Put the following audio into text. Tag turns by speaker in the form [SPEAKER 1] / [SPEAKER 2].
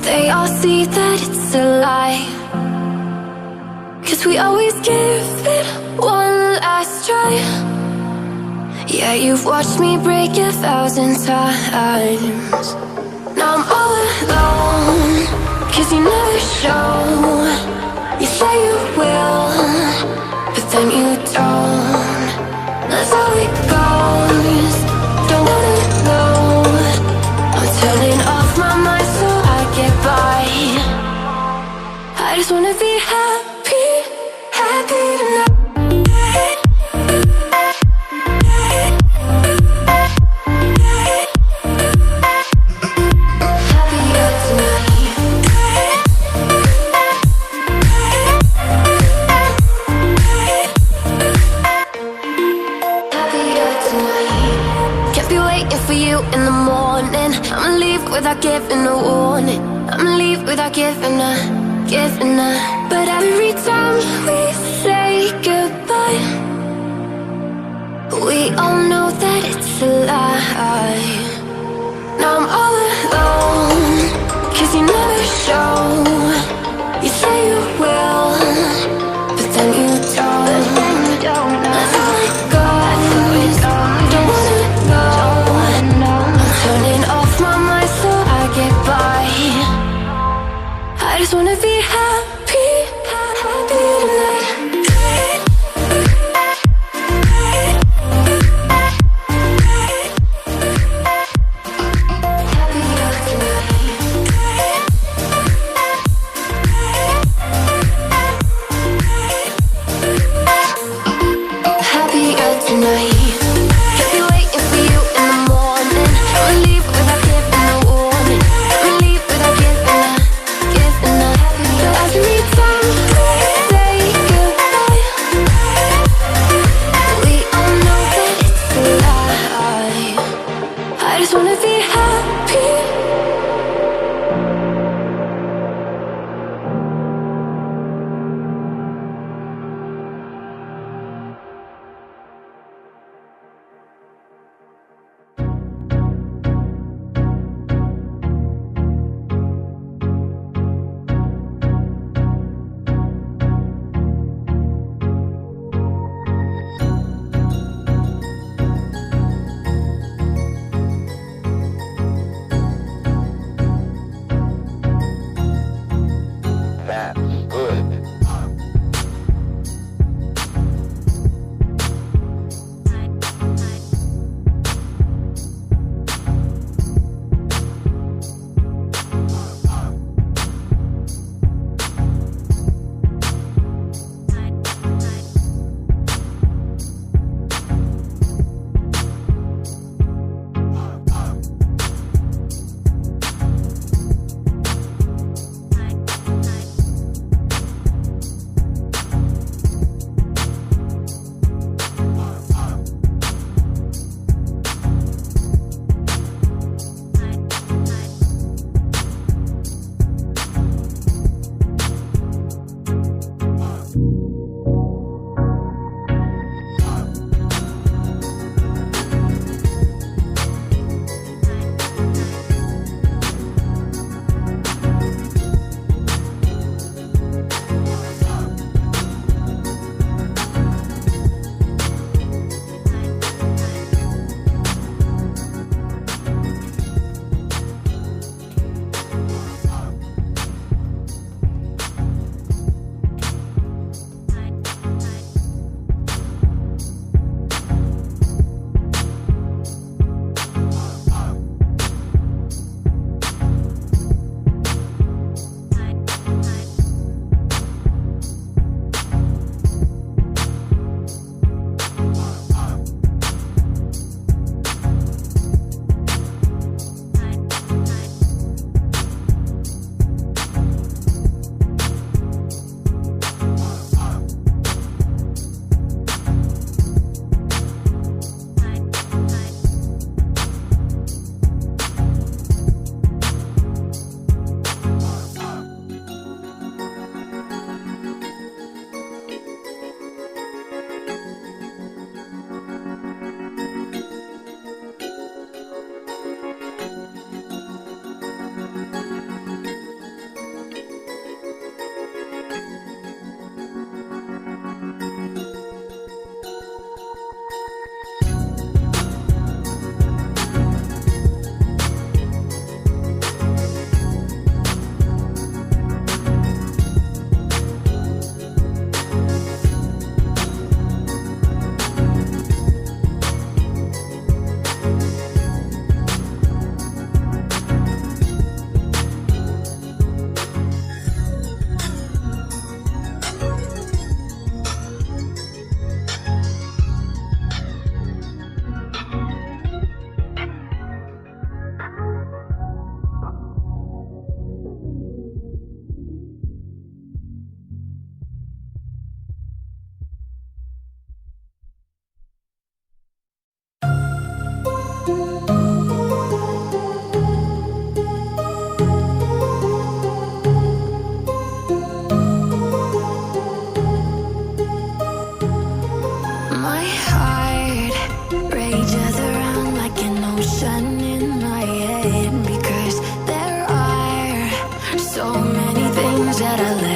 [SPEAKER 1] they all see that it's a lie. 'Cause we always give it one last try. Yeah, you've watched me break 1,000 times. Now I'm all alone, 'cause you never show. You say you will, but then you don't. That's how it goes. Don't wanna know. I'm turning off my mind so I get by. I just wanna be happy, happy tonight. In the morning, I'ma leave without giving a warning. I'ma leave without giving a. But every time we say goodbye, we all know that it's a lie. Now I'm all alone, 'cause you never show. You say you will, but then you don't. That's how it goes. Don't wanna know. Turning off my mind so I get by. I just wanna be happy, happy tonight. Happier tonight. that I